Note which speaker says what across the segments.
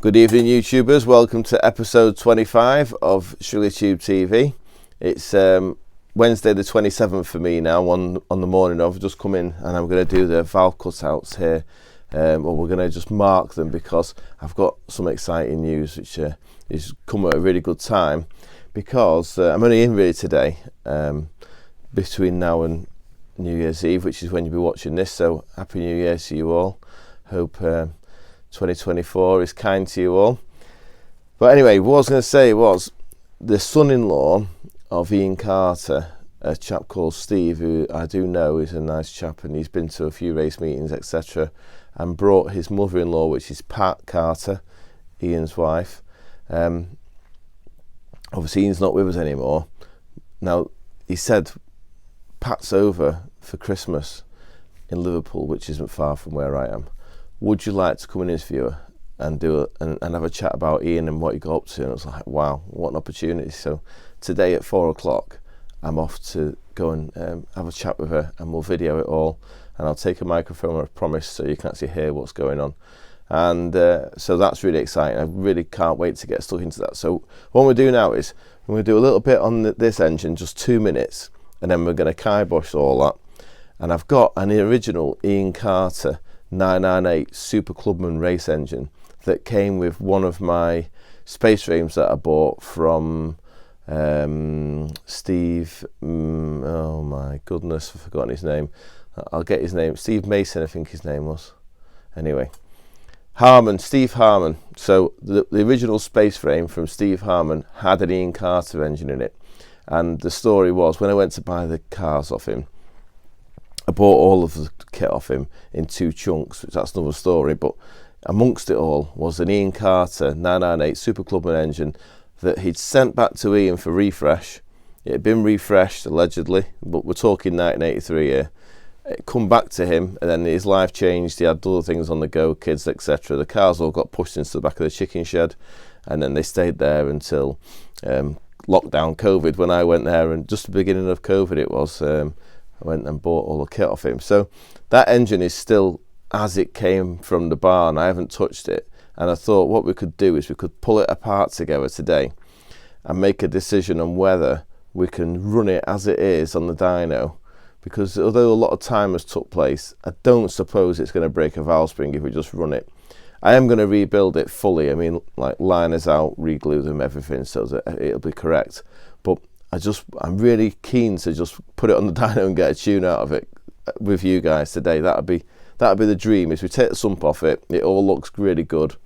Speaker 1: Good evening, YouTubers. Welcome to episode 25 of Shrigleytube TV. It's Wednesday the 27th for me now, on the morning of. I've just come in and I'm going to do the valve cutouts here. Or we're going to just mark them because I've got some exciting news which is come at a really good time, because I'm only in really today, between now and New Year's Eve, which is when you'll be watching this. So Happy New Year to you all. Hope 2024 is kind to you all. But anyway, what I was going to say was the son-in-law of Ian Carter, a chap called Steve, who I do know is a nice chap, and he's been to a few race meetings, etc., and brought his mother-in-law, which is Pat Carter, Ian's wife. Obviously Ian's not with us anymore. Now, he said Pat's over for Christmas in Liverpool, which isn't far from where I am. Would you like to come and interview her and and have a chat about Ian and what he got up to? And I was like, wow, what an opportunity. So today at 4 o'clock, I'm off to go and have a chat with her, and we'll video it all. And I'll take a microphone, I promise, so you can actually hear what's going on. And so that's really exciting. I really can't wait to get stuck into that. So what we'll do now is we're going to do a little bit on this engine, just 2 minutes, and then we're going to kibosh all that. And I've got an original Ian Carter 998 Super Clubman race engine that came with one of my space frames that I bought from Steve, oh my goodness, I've forgotten his name. I'll get his name. Steve Mason, I think his name was. Anyway, Steve Harmon. So the original space frame from Steve Harmon had an Ian Carter engine in it. And the story was, when I went to buy the cars off him, I bought all of the kit off him in 2 chunks, which that's another story, but amongst it all was an Ian Carter 998 Super Clubman engine that he'd sent back to Ian for refresh. It had been refreshed, allegedly, but we're talking 1983 here. It come back to him, and then his life changed. He had other things on the go, kids, etc. The cars all got pushed into the back of the chicken shed, and then they stayed there until lockdown, COVID, when I went there, and just the beginning of COVID it was. I went and bought all the kit off him. So that engine is still as it came from the barn. I haven't touched it. And I thought what we could do is we could pull it apart together today and make a decision on whether we can run it as it is on the dyno. Because although a lot of time has took place, I don't suppose it's going to break a valve spring if we just run it. I am going to rebuild it fully. I mean, like liners out, reglue them, everything, so that it'll be correct. But I'm really keen to just put it on the dyno and get a tune out of it with you guys today. That'd be the dream. Is we take the sump off it, it all looks really good.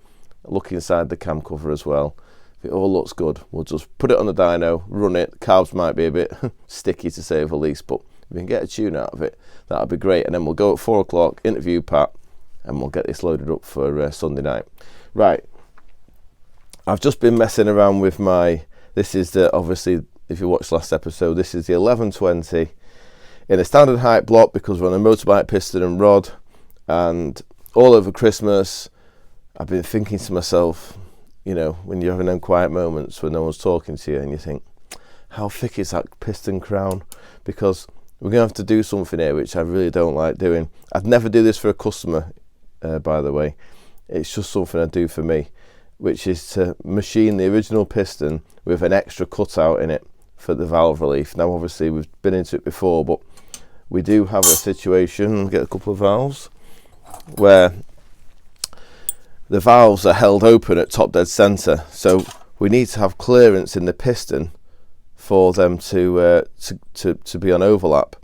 Speaker 1: Look inside the cam cover as well. If it all looks good, we'll just put it on the dyno, run it. Carbs might be a bit sticky to say the least, but if we can get a tune out of it, that'd be great. And then we'll go at 4 o'clock, interview Pat, and we'll get this loaded up for Sunday night. Right. I've just been messing around with this is obviously, if you watched last episode, this is the 1120 in a standard height block, because we're on a motorbike piston and rod. And all over Christmas, I've been thinking to myself, you know, when you're having them quiet moments when no one's talking to you, and you think, how thick is that piston crown? Because we're going to have to do something here, which I really don't like doing. I'd never do this for a customer, by the way. It's just something I do for me, which is to machine the original piston with an extra cutout in it for the valve relief. Now obviously we've been into it before, but we do have a situation, get a couple of valves, where the valves are held open at top dead center, so we need to have clearance in the piston for them to be on overlap.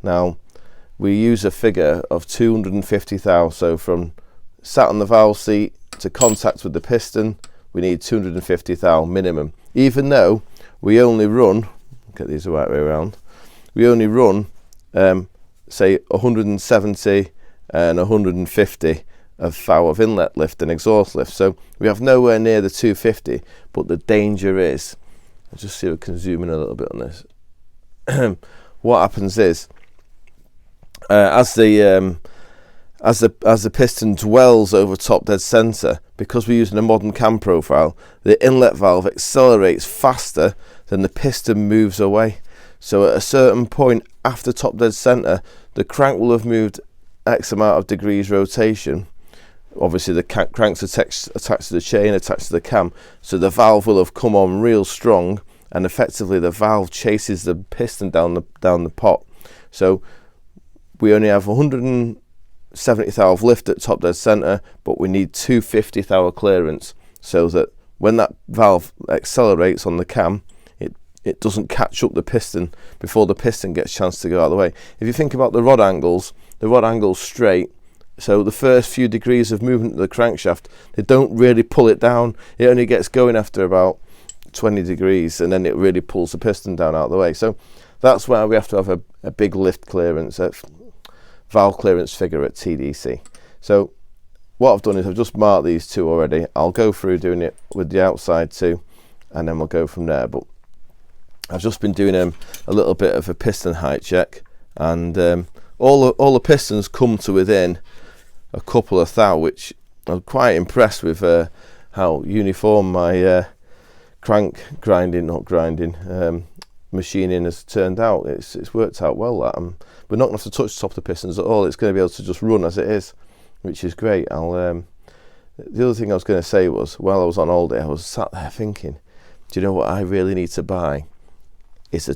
Speaker 1: Now we use a figure of 250 thou, so from sat on the valve seat to contact with the piston, we need 250 thou minimum. Even though we only run, get these the right way around, we only run say 170 and 150 of thou of inlet lift and exhaust lift. So we have nowhere near the 250, but the danger is, I'll just see if we can zoom in a little bit on this. What happens is, as the piston dwells over top dead center, because we're using a modern cam profile, the inlet valve accelerates faster than the piston moves away. So at a certain point after top dead center, the crank will have moved X amount of degrees rotation, obviously the crank's attached to the chain, attached to the cam, so the valve will have come on real strong, and effectively the valve chases the piston down the pot. So we only have 170 thou of lift at top dead center, but we need 250 thou clearance, so that when that valve accelerates on the cam, it doesn't catch up the piston before the piston gets a chance to go out of the way. If you think about the rod angles straight, so the first few degrees of movement of the crankshaft, they don't really pull it down. It only gets going after about 20 degrees, and then it really pulls the piston down out of the way. So that's why we have to have a big lift clearance, valve clearance figure at TDC. So what I've done is I've just marked these two already. I'll go through doing it with the outside too, and then we'll go from there. But I've just been doing a little bit of a piston height check, and all the pistons come to within a couple of thou, which I'm quite impressed with how uniform my machining has turned out. It's worked out well. That we're not going to have to touch the top of the pistons at all. It's going to be able to just run as it is, which is great. The other thing I was going to say was, while I was on holiday, I was sat there thinking, do you know what I really need to buy? Is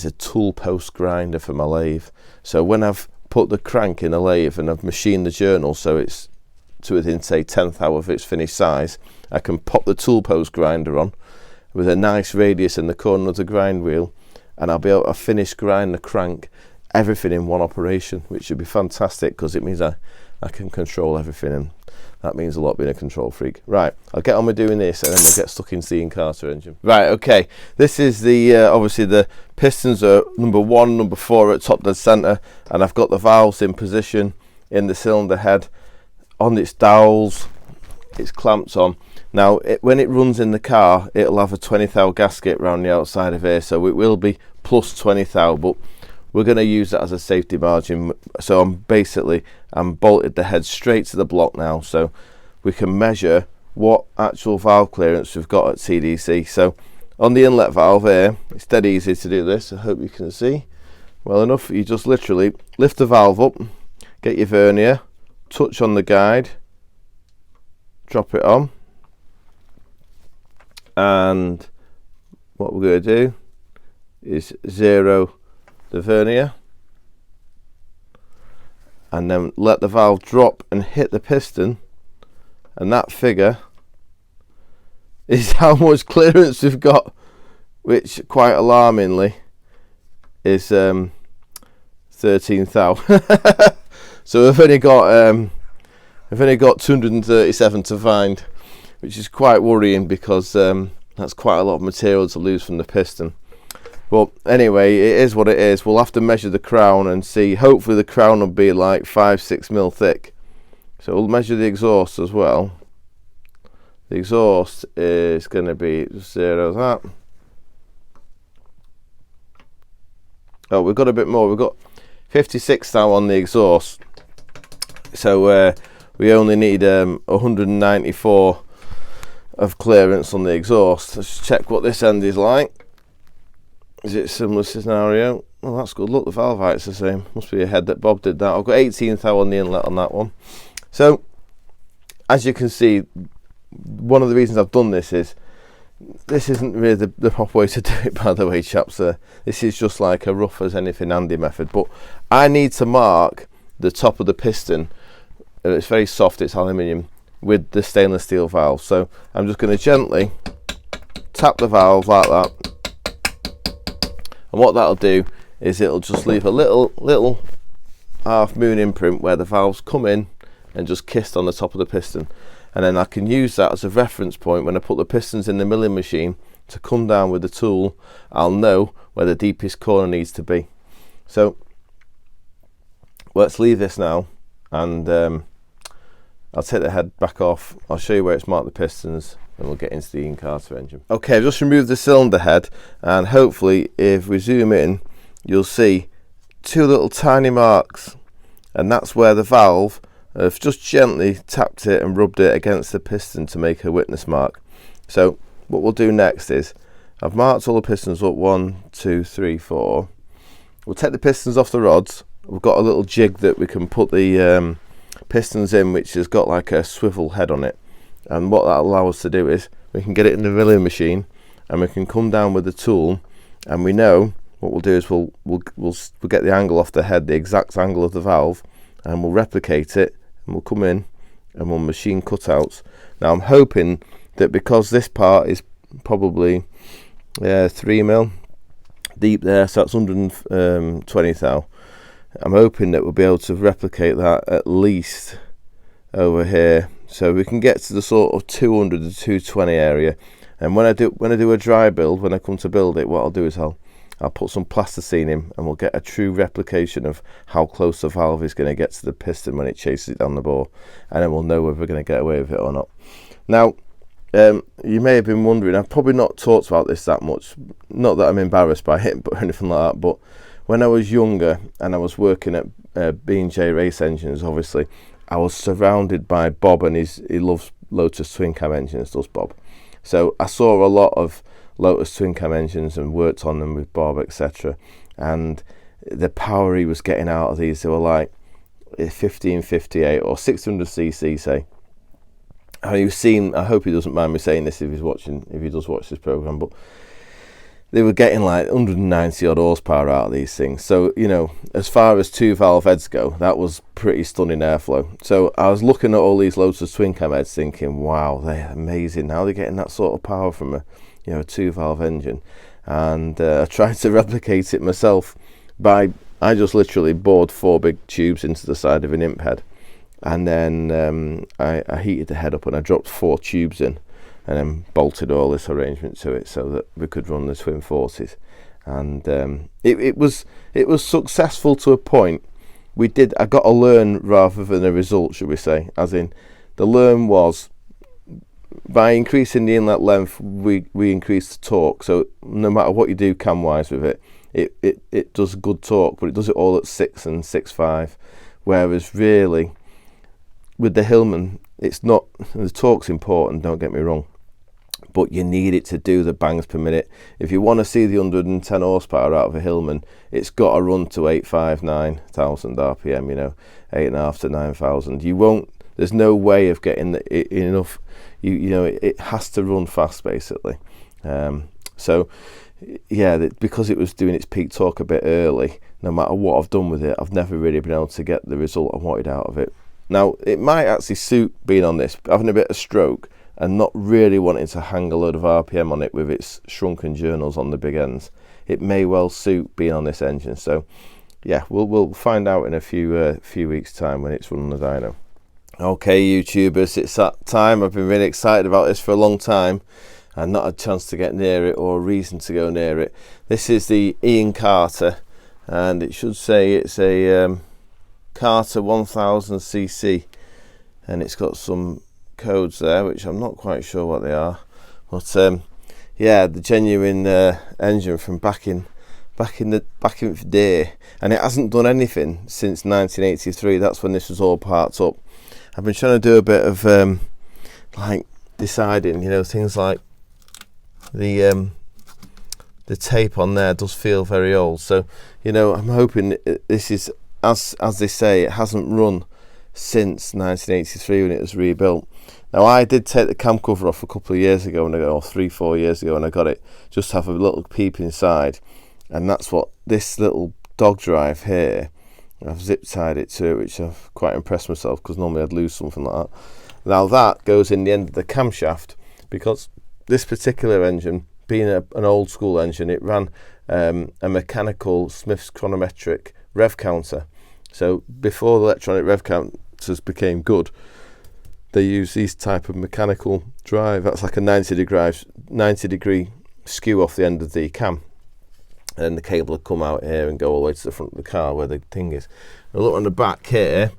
Speaker 1: a tool post grinder for my lathe. So when I've put the crank in a lathe and I've machined the journal so it's to within, say, 10th hour of its finished size, I can pop the tool post grinder on with a nice radius in the corner of the grind wheel, and I'll be able to finish grind the crank, everything in one operation, which would be fantastic, because it means I can control everything, and that means a lot being a control freak. Right, I'll get on with doing this, and then we'll get stuck into the Carter engine. Right, okay, this is the obviously the pistons are number 1, number 4 at top dead center, and I've got the valves in position in the cylinder head on its dowels. It's clamped on. Now when it runs in the car, it'll have a 20 thou gasket around the outside of here, so it will be plus 20 thou, but we're going to use that as a safety margin. So I'm bolted the head straight to the block now, so we can measure what actual valve clearance we've got at TDC. So on the inlet valve here, it's dead easy to do this. I hope you can see well enough. You just literally lift the valve up, get your vernier, touch on the guide, drop it on, and what we're going to do is zero the vernier, and then let the valve drop and hit the piston, and that figure is how much clearance we've got, which quite alarmingly is 13 thou. So I've only got 237 to find, which is quite worrying, because that's quite a lot of material to lose from the piston. But anyway, it is what it is. We'll have to measure the crown and see. Hopefully the crown will be like 5-6 mil thick. So we'll measure the exhaust as well. The exhaust is going to be 0 that. Oh, we've got a bit more. We've got 56 thou on the exhaust. So we only need 194 of clearance on the exhaust. Let's check what this end is like. Is it a similar scenario? Oh, that's good. Look, the valve height's the same. Must be a head that Bob did that. I've got 18 thou on the inlet on that one. So as you can see, one of the reasons I've done this is, this isn't really the proper way to do it, by the way, chaps. This is just like a rough as anything handy method, but I need to mark the top of the piston. It's very soft, it's aluminium, with the stainless steel valve. So I'm just going to gently tap the valve like that, and what that'll do is it'll just leave a little half moon imprint where the valves come in and just kissed on the top of the piston, and then I can use that as a reference point when I put the pistons in the milling machine to come down with the tool. I'll know where the deepest corner needs to be. So let's leave this now, and I'll take the head back off. I'll show you where it's marked the pistons, and we'll get into the N.Y.Eve Carter engine. Okay, I've just removed the cylinder head, and hopefully if we zoom in, you'll see 2 little tiny marks, and that's where the valve have just gently tapped it and rubbed it against the piston to make a witness mark. So what we'll do next is, I've marked all the pistons up, 1, 2, 3, 4. We'll take the pistons off the rods. We've got a little jig that we can put the pistons in, which has got like a swivel head on it, and what that allows us to do is we can get it in the milling machine, and we can come down with the tool, and we know what we'll do is we'll get the angle off the head, the exact angle of the valve, and we'll replicate it, and we'll come in and we'll machine cutouts. Now I'm hoping that because this part is probably 3 mil deep there, so that's 120 thou. I'm hoping that we'll be able to replicate that at least over here, so we can get to the sort of 200 to 220 area. And when I do a dry build, when I come to build it, what I'll do is I'll put some plasticine in, and we'll get a true replication of how close the valve is going to get to the piston when it chases it down the bore, and then we'll know whether we're going to get away with it or not. Now, you may have been wondering, I've probably not talked about this that much, not that I'm embarrassed by it or anything like that, but when I was younger and I was working at B&J Race Engines, obviously, I was surrounded by Bob, and he loves Lotus twin cam engines, does Bob. So I saw a lot of Lotus twin cam engines and worked on them with Bob, etc. And the power he was getting out of these, they were like 1558 or 600cc, say. And you've seen, I hope he doesn't mind me saying this if he does watch this program, but they were getting like 190 odd horsepower out of these things. So, you know, as far as 2 valve heads go, that was pretty stunning airflow. So I was looking at all these Lotus twin cam heads thinking, wow, they're amazing. How are they getting that sort of power from a 2 valve engine? And I tried to replicate it myself I just literally bored 4 big tubes into the side of an imp head, and then I heated the head up, and I dropped 4 tubes in, and then bolted all this arrangement to it so that we could run the twin 40s. And it was successful to a point. I got a learn rather than a result, should we say, as in the learn was by increasing the inlet length, we increased the torque. So no matter what you do cam wise with it does good torque, but it does it all at 6 and 6.5, whereas really with the Hillman, it's not, the torque's important, don't get me wrong, but you need it to do the bangs per minute. If you want to see the 110 horsepower out of a Hillman, it's got to run to 9,000 RPM, 8.5 to 9,000. You won't, there's no way of getting enough, it has to run fast basically. So yeah, because it was doing its peak torque a bit early, no matter what I've done with it, I've never really been able to get the result I wanted out of it. Now, it might actually suit being on this, having a bit of stroke and not really wanting to hang a load of RPM on it with its shrunken journals on the big ends. It may well suit being on this engine. So yeah, we'll find out in a few weeks time when it's running the dyno. Okay, YouTubers, it's that time. I've been really excited about this for a long time and not had a chance to get near it or a reason to go near it. This is the N.Y.Eve Carter, and it should say it's a Carter 1000cc, and it's got some codes there which I'm not quite sure what they are, but yeah, the genuine engine from back in the day, and it hasn't done anything since 1983. That's when this was all parked up. I've been trying to do a bit of like deciding, things like the tape on there does feel very old, so I'm hoping this is, as they say, it hasn't run since 1983 when it was rebuilt. Now, I did take the cam cover off a couple of years ago, or 3-4 years ago, and I got it just to have a little peep inside, and that's what this little dog drive here, I've zip tied it to it, which I've quite impressed myself, because normally I'd lose something like that. Now that goes in the end of the camshaft, because this particular engine, being an old school engine, it ran a mechanical Smith's chronometric rev counter. So before the electronic rev counters became good, they used these type of mechanical drive. That's like a 90 degree skew off the end of the cam, and then the cable would come out here and go all the way to the front of the car where the thing is. Now look on the back here,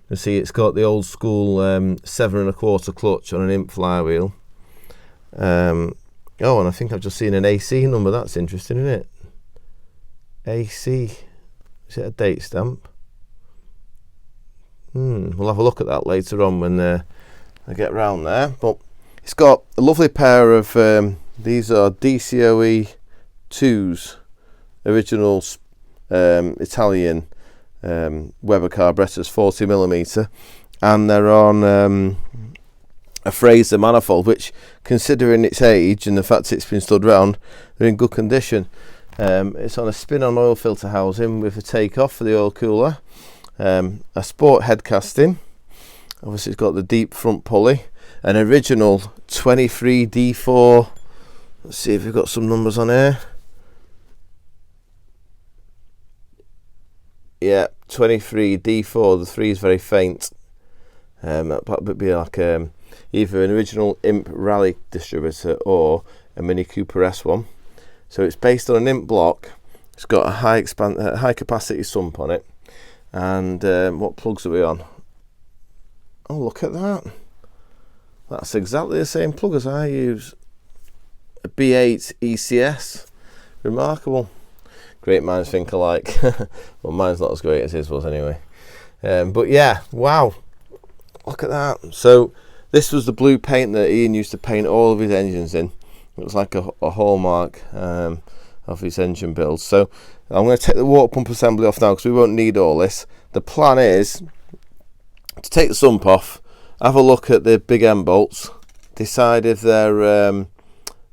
Speaker 1: you see it's got the old school 7 1/4 clutch on an imp flywheel. Oh, and I think I've just seen an AC number. That's interesting, isn't it? AC, is it a date stamp? We'll have a look at that later on when I get round there. But it's got a lovely pair of these are DCOE 2s, original Italian Weber carburetors, 40mm, and they're on a Fraser manifold, which, considering its age and the fact it's been stood round, they're in good condition. It's on a spin-on oil filter housing with a take-off for the oil cooler, a sport head casting. Obviously it's got the deep front pulley, an original 23 D4. Let's see if we've got some numbers on here. Yeah, 23 D4. The 3 is very faint. That would be like either an original Imp Rally distributor or a Mini Cooper S1. So it's based on an Imp block. It's got a high capacity sump on it. And what plugs are we on? Oh, look at that. That's exactly the same plug as I use. A B8 ECS. Remarkable. Great minds think alike. Well, mine's not as great as his was anyway. But yeah, wow. Look at that. So this was the blue paint that Ian used to paint all of his engines in. It was like a hallmark of his engine builds. So I'm going to take the water pump assembly off now because we won't need all this. The plan is to take the sump off, have a look at the big end bolts, decide if they're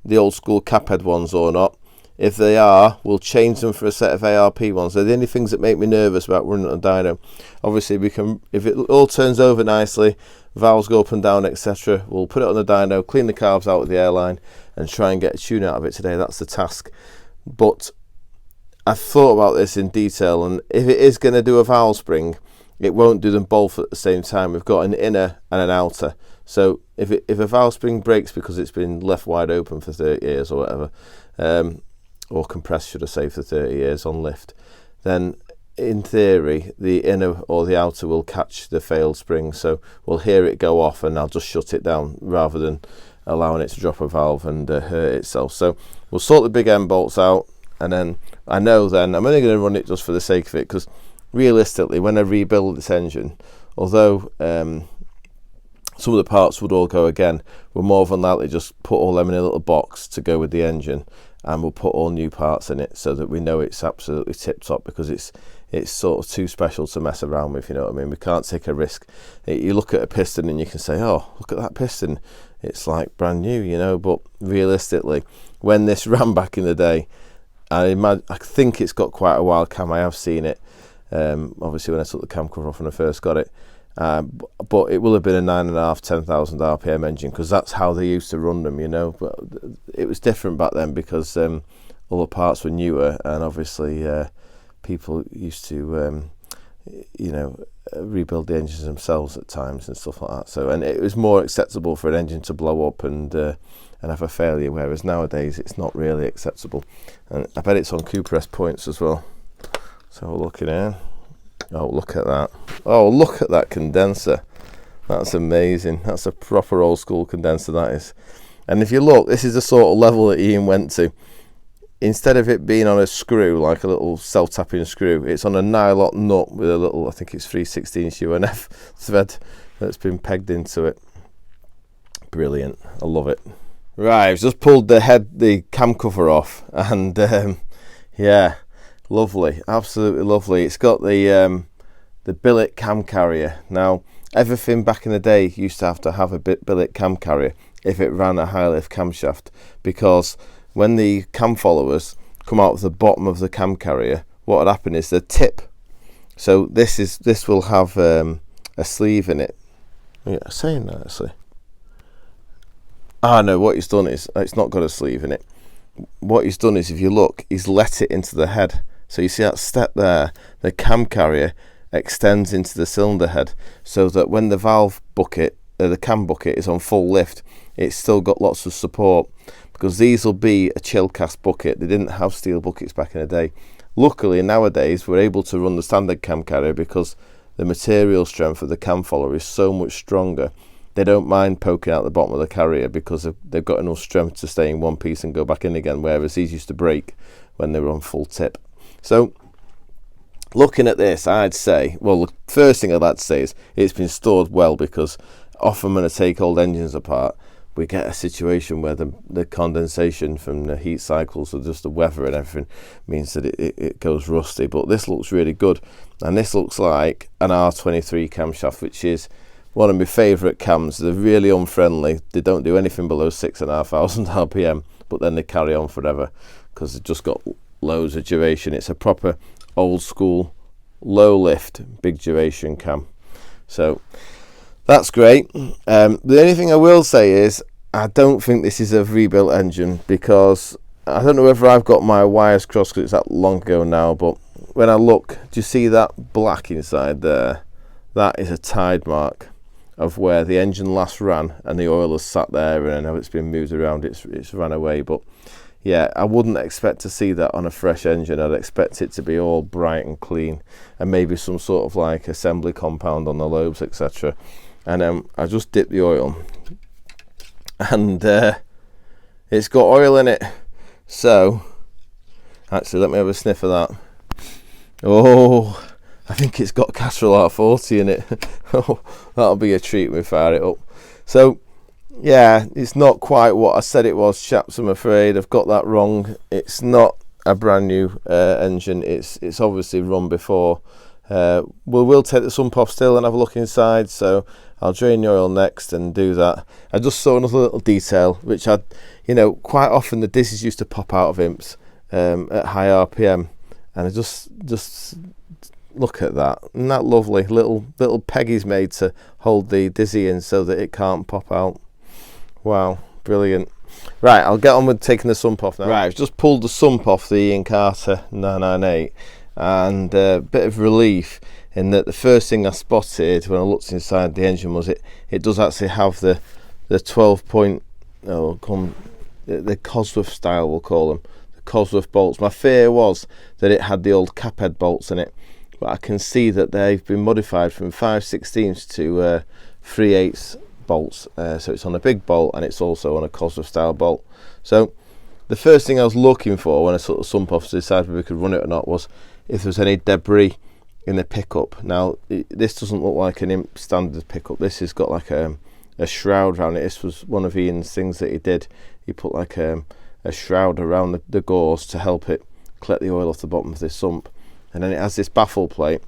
Speaker 1: the old school cap head ones or not. If they are, we'll change them for a set of ARP ones. They're the only things that make me nervous about running on a dyno. Obviously, we can, if it all turns over nicely, valves go up and down, etc., we'll put it on the dyno, clean the carbs out with the airline, and try and get a tune out of it today. That's the task. But I've thought about this in detail, and if it is going to do a valve spring, it won't do them both at the same time. We've got an inner and an outer. So if a valve spring breaks because it's been left wide open for 30 years or whatever, or compressed, should I say, for 30 years on lift, then in theory the inner or the outer will catch the failed spring. So we'll hear it go off and I'll just shut it down rather than allowing it to drop a valve and hurt itself. So we'll sort the big end bolts out, and then I know then I'm only going to run it just for the sake of it, because realistically when I rebuild this engine, although some of the parts would all go again, we'll more than likely just put all them in a little box to go with the engine, and we'll put all new parts in it so that we know it's absolutely tip top, because it's sort of too special to mess around with, you know what I mean? We can't take a risk. You look at a piston and you can say, oh, look at that piston, it's like brand new, you know. But realistically, when this ran back in the day, I think it's got quite a wild cam. I have seen it, obviously when I took the cam cover off when I first got it, but it will have been a 9.5 10,000 RPM engine, because that's how they used to run them, you know. But it was different back then because all the parts were newer, and obviously people used to you know, rebuild the engines themselves at times and stuff like that. So, and it was more acceptable for an engine to blow up and have a failure, whereas nowadays it's not really acceptable. And I bet it's on Cooper S points as well. So we're looking here. Oh, look at that. Oh, look at that condenser. That's amazing. That's a proper old school condenser, that is. And if you look, this is the sort of level that Ian went to. Instead of it being on a screw, like a little self-tapping screw, it's on a nylon nut with a little, I think it's 3/16 UNF thread that's been pegged into it. Brilliant. I love it. Right, I've just pulled the cam cover off, and yeah, lovely, absolutely lovely. It's got the billet cam carrier. Now, everything back in the day used to have a billet cam carrier if it ran a high lift camshaft, because when the cam followers come out of the bottom of the cam carrier, what would happen is the tip. So this will have a sleeve in it. Yeah, saying that actually. No, what he's done is, it's not got a sleeve in it. What he's done is, if you look, he's let it into the head. So you see that step there, the cam carrier extends into the cylinder head, so that when the valve bucket, the cam bucket is on full lift, it's still got lots of support, because these will be a chill cast bucket. They didn't have steel buckets back in the day. Luckily nowadays we're able to run the standard cam carrier, because the material strength of the cam follower is so much stronger. They don't mind poking out the bottom of the carrier because they've got enough strength to stay in one piece and go back in again, whereas these used to break when they were on full tip. So looking at this, I'd say, well, the first thing I'd like to say is it's been stored well, because often when I take old engines apart, we get a situation where the condensation from the heat cycles or just the weather and everything means that it goes rusty. But this looks really good, and this looks like an R23 camshaft, which is one of my favourite cams. They're really unfriendly. They don't do anything below 6,500 RPM, but then they carry on forever because they've just got loads of duration. It's a proper old school low lift big duration cam, so that's great. The only thing I will say is I don't think this is a rebuilt engine, because I don't know whether I've got my wires crossed because it's that long ago now, but when I look, do you see that black inside there? That is a tide mark of where the engine last ran, and the oil has sat there, and I know it's been moved around, it's run away. But yeah, I wouldn't expect to see that on a fresh engine. I'd expect it to be all bright and clean, and maybe some sort of like assembly compound on the lobes, etc. And I just dipped the oil, and it's got oil in it. So actually, let me have a sniff of that. Oh, I think it's got Castrol R40 in it. Oh, that'll be a treat when we fire it up. So yeah, it's not quite what I said it was, chaps. I'm afraid I've got that wrong. It's not a brand new engine. It's obviously run before. We'll take the sump off still and have a look inside, so I'll drain the oil next and do that. I just saw another little detail, which quite often the discs used to pop out of imps at high RPM, and I just look at that. Isn't that lovely? Little peggies made to hold the dizzy in so that it can't pop out. Wow, brilliant. Right, I'll get on with taking the sump off now. Right, I've just pulled the sump off the Eve Carter 998, and a bit of relief in that the first thing I spotted when I looked inside the engine was it does actually have the 12 point, the Cosworth style, we'll call them, the Cosworth bolts. My fear was that it had the old cap head bolts in it, but I can see that they've been modified from 5/16 to 3/8 bolts, so it's on a big bolt, and it's also on a Cosworth style bolt. So the first thing I was looking for when I sort of sump off to decide whether we could run it or not was if there was any debris in the pickup. Now this doesn't look like an imp standard pickup. This has got like a shroud around it. This was one of Ian's things that he did. He put like a shroud around the gauze to help it collect the oil off the bottom of this sump, and then it has this baffle plate.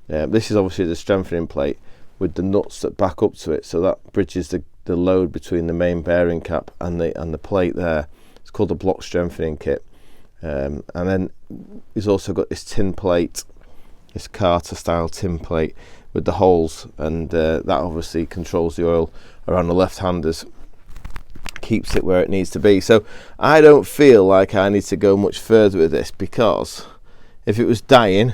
Speaker 1: This is obviously the strengthening plate with the nuts that back up to it, so that bridges the load between the main bearing cap and the plate there. It's called a block strengthening kit. And then he's also got this tin plate, this Carter style tin plate with the holes, and that obviously controls the oil around the left handers, keeps it where it needs to be. So I don't feel like I need to go much further with this, because if it was dying,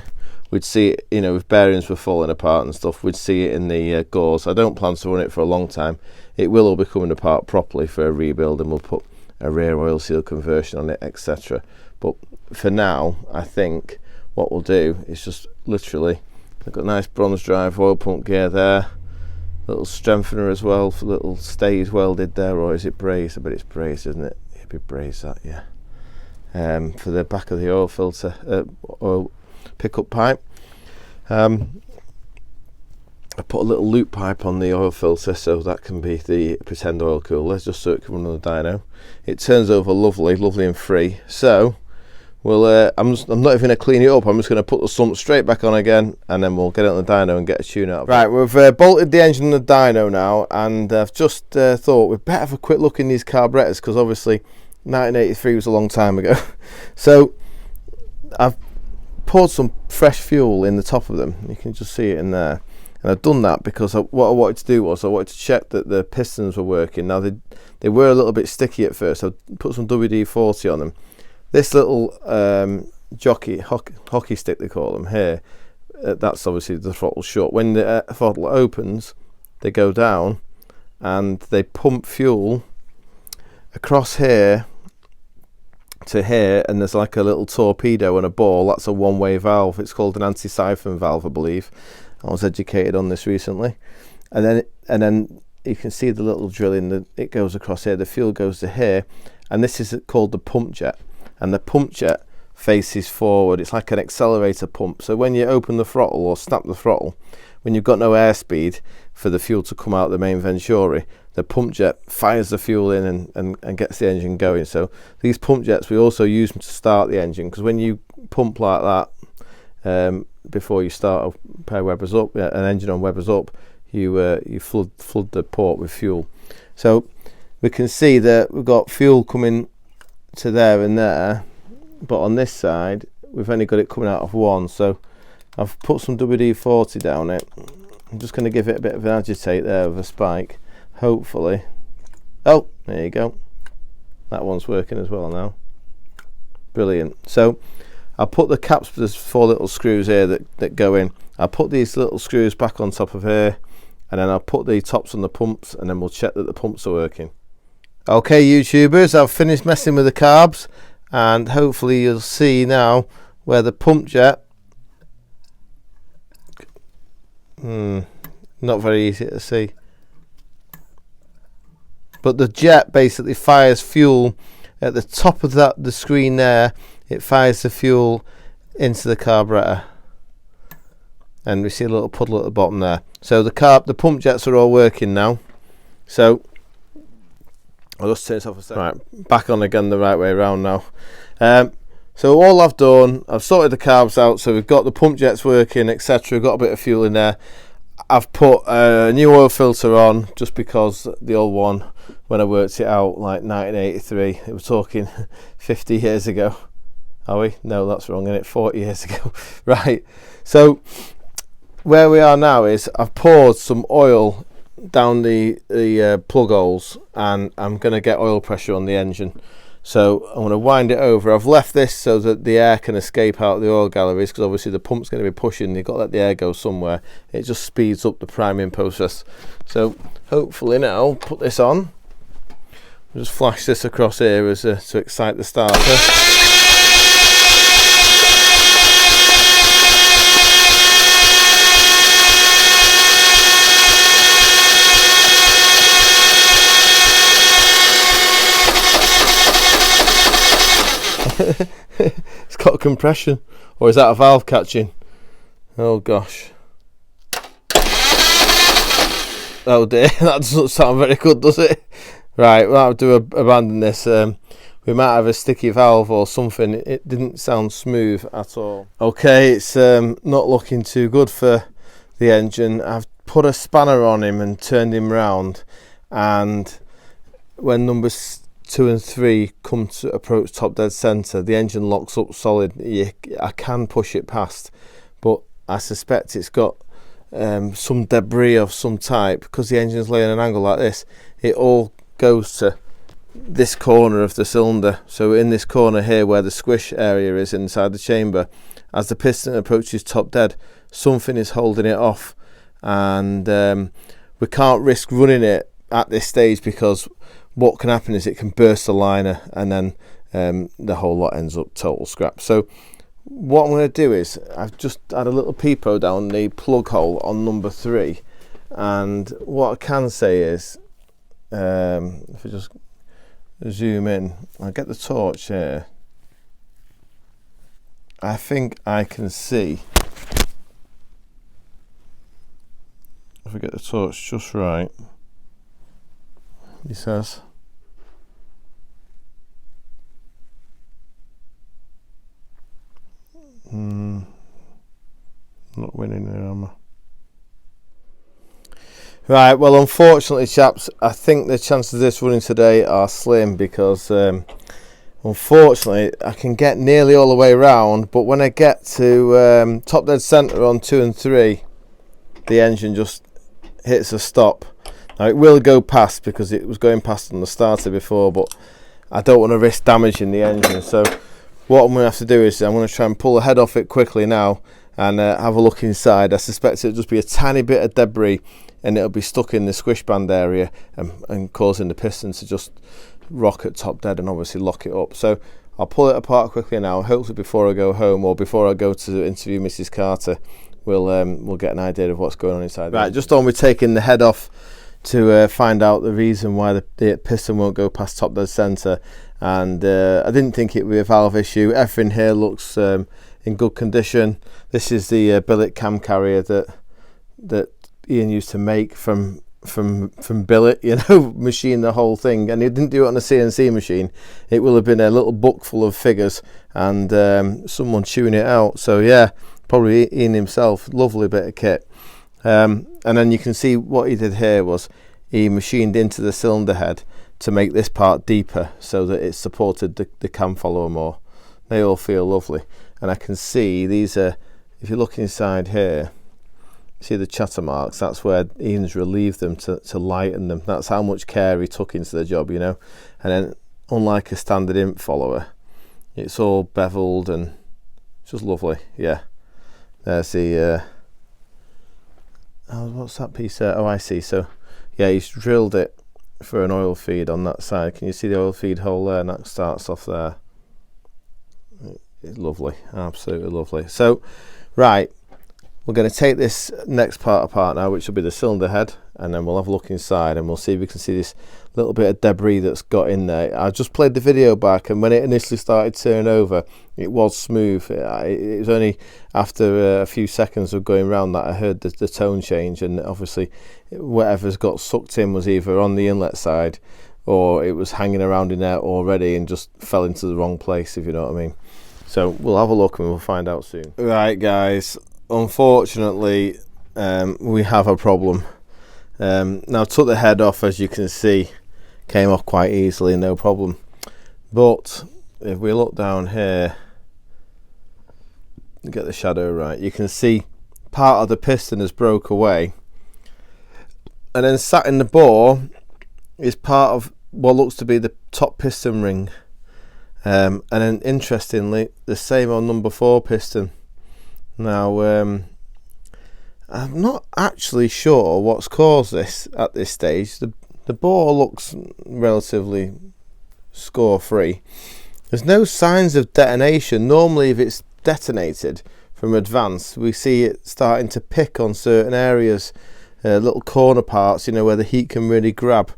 Speaker 1: we'd see it, if bearings were falling apart and stuff, we'd see it in the gauze. I don't plan to run it for a long time. It will all be coming apart properly for a rebuild, and we'll put a rear oil seal conversion on it, etc. But for now, I think what we'll do is just literally, I've got a nice bronze drive oil pump gear there, little strengthener as well, for little stays welded there, or is it brazed? I bet it's brazed, isn't it? It'd be brazed, that, yeah. For the back of the oil filter, oil pickup pipe. I put a little loop pipe on the oil filter, so that can be the pretend oil cooler, just so it can run on the dyno. It turns over lovely and free. So we'll I'm not even going to clean it up. I'm just going to put the sump straight back on again, and then we'll get it on the dyno and get a tune out of it. Right, we've bolted the engine on the dyno now, and I've just thought we'd better have a quick look in these carburetors, because obviously 1983 was a long time ago. So I've poured some fresh fuel in the top of them. You can just see it in there, and I've done that because what I wanted to do was I wanted to check that the pistons were working. Now they were a little bit sticky at first, so I put some WD-40 on them. This little hockey stick, they call them here, that's obviously the throttle shut. When the throttle opens, they go down and they pump fuel across here to here, and there's like a little torpedo and a ball. That's a one-way valve. It's called an anti-siphon valve, I believe. I was educated on this recently. And then you can see the little drilling that it goes across here. The fuel goes to here, and this is called the pump jet. And the pump jet faces forward. It's like an accelerator pump. So when you open the throttle or snap the throttle, when you've got no airspeed for the fuel to come out of the main venturi, the pump jet fires the fuel in and gets the engine going. So these pump jets, we also use them to start the engine, because when you pump like that before you start a pair of Webbers up, an engine on Webbers up, you flood the port with fuel. So we can see that we've got fuel coming to there and there, but on this side we've only got it coming out of one. So I've put some WD-40 down it. I'm just going to give it a bit of an agitate there with a spike, hopefully. Oh, there you go, that one's working as well now. Brilliant. So I'll put the caps, there's 4 little screws here that go in. I'll put these little screws back on top of here, and then I'll put the tops on the pumps, and then we'll check that the pumps are working. Okay, YouTubers, I've finished messing with the carbs, and hopefully you'll see now where the pump jet, not very easy to see, but the jet basically fires fuel at the top of the screen there. It fires the fuel into the carburetor, and we see a little puddle at the bottom there. So the pump jets are all working now. So I'll just turn this off a second. Right, back on again the right way around now. So all I've done, I've sorted the carbs out, so we've got the pump jets working, etc. We've got a bit of fuel in there. I've put a new oil filter on just because the old one, when I worked it out, like 1983, it was talking 50 years ago. Are we? No, that's wrong, isn't it? 40 years ago. Right. So where we are now is I've poured some oil down the plug holes, and I'm going to get oil pressure on the engine. So I'm going to wind it over. I've left this so that the air can escape out of the oil galleries, because obviously the pump's going to be pushing. You've got to let the air go somewhere. It just speeds up the priming process. So hopefully now I'll put this on. I'll just flash this across here as to excite the starter. It's got compression, or is that a valve catching? Oh gosh. Oh dear, that doesn't sound very good, does it? Right, we'll have to abandon this. We might have a sticky valve or something. It didn't sound smooth at all. Okay, it's not looking too good for the engine. I've put a spanner on him and turned him round, and when numbers 2 and 3 come to approach top dead center, the engine locks up solid. I can push it past, but I suspect it's got some debris of some type, because the engine's laying at an angle like this. It all goes to this corner of the cylinder. So in this corner here where the squish area is inside the chamber, as the piston approaches top dead, something is holding it off, and we can't risk running it at this stage, because what can happen is it can burst the liner, and then the whole lot ends up total scrap. So what I'm going to do is, I've just had a little peepo down the plug hole on number 3, and what I can say is, if I just zoom in, I'll get the torch here. I think I can see, if I get the torch just right, he says, not winning there, am I? Right, well, unfortunately, chaps, I think the chances of this running today are slim, because unfortunately I can get nearly all the way around, but when I get to top dead center on 2 and 3, the engine just hits a stop. Now it will go past, because it was going past on the starter before, but I don't want to risk damaging the engine. So what I'm going to have to do is, I'm going to try and pull the head off it quickly now, and have a look inside. I suspect it'll just be a tiny bit of debris, and it'll be stuck in the squish band area, and causing the piston to just rock at top dead and obviously lock it up. So I'll pull it apart quickly now. Hopefully before I go home, or before I go to interview Mrs. Carter, we'll get an idea of what's going on inside. Right, just on with taking the head off to find out the reason why the piston won't go past top dead center, and I didn't think it would be a valve issue. Everything here looks in good condition. This is the billet cam carrier that Ian used to make from billet, you know, machine the whole thing, and he didn't do it on a CNC machine. It will have been a little book full of figures, and someone chewing it out. So yeah, probably Ian himself. Lovely bit of kit. And then you can see what he did here was he machined into the cylinder head to make this part deeper so that it supported the cam follower more. They all feel lovely, and I can see these are, if you look inside here, see the chatter marks, that's where Ian's relieved them to lighten them. That's how much care he took into the job, you know. And then unlike a standard imp follower, it's all beveled and just lovely. Yeah, there's the what's that piece there? Oh, I see. So yeah, he's drilled it for an oil feed on that side. Can you see the oil feed hole there? And that starts off there. It's lovely, absolutely lovely. So right, we're going to take this next part apart now, which will be the cylinder head, and then we'll have a look inside and we'll see if we can see this little bit of debris that's got in there. I just played the video back, and when it initially started turning over, it was smooth. It was only after a few seconds of going around that I heard the tone change, and obviously whatever's got sucked in was either on the inlet side or it was hanging around in there already and just fell into the wrong place, if you know what I mean. So we'll have a look and we'll find out soon. Right guys, unfortunately we have a problem. Now I took the head off, as you can see, came off quite easily, no problem. But if we look down here, get the shadow right, you can see part of the piston has broke away, and then sat in the bore is part of what looks to be the top piston ring. And then interestingly, the same on number 4 piston. Now I'm not actually sure what's caused this at this stage. The bore looks relatively score free. There's no signs of detonation. Normally if it's detonated from advance, we see it starting to pick on certain areas, little corner parts, you know, where the heat can really grab.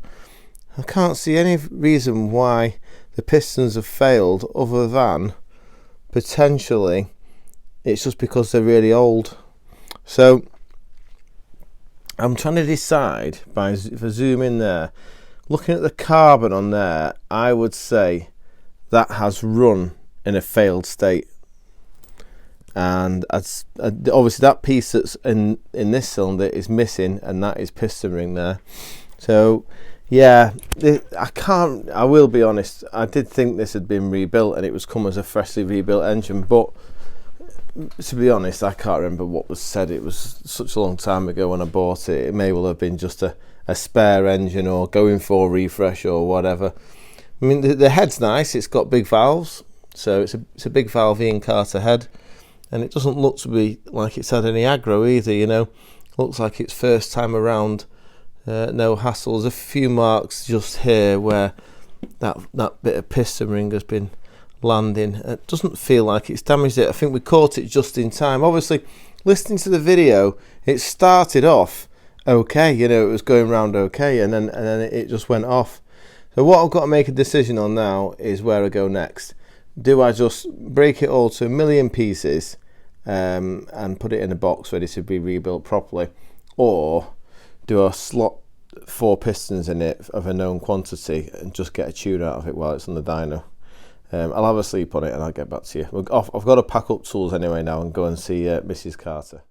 Speaker 1: I can't see any reason why the pistons have failed, other than potentially it's just because they're really old. So I'm trying to decide, if I zoom in there, looking at the carbon on there, I would say that has run in a failed state. And obviously that piece that's in this cylinder is missing, and that is piston ring there. So yeah, I will be honest, I did think this had been rebuilt and it was come as a freshly rebuilt engine, but to be honest, I can't remember what was said. It was such a long time ago when I bought it. It may well have been just a spare engine or going for a refresh or whatever. I mean, the head's nice, it's got big valves, so it's a big valve N.Y.Eve Carter head, and it doesn't look to be like it's had any aggro either, you know. Looks like it's first time around. No hassles. A few marks just here where that bit of piston ring has been landing. It doesn't feel like it's damaged it. I think we caught it just in time. Obviously, listening to the video, it started off okay, you know, it was going round okay, and then it just went off. So what I've got to make a decision on now is where I go next. Do I just break it all to a million pieces and put it in a box ready to be rebuilt properly, or do I slot 4 pistons in it of a known quantity and just get a tune out of it while it's on the dyno? I'll have a sleep on it and I'll get back to you. I've got to pack up tools anyway now and go and see Mrs. Carter.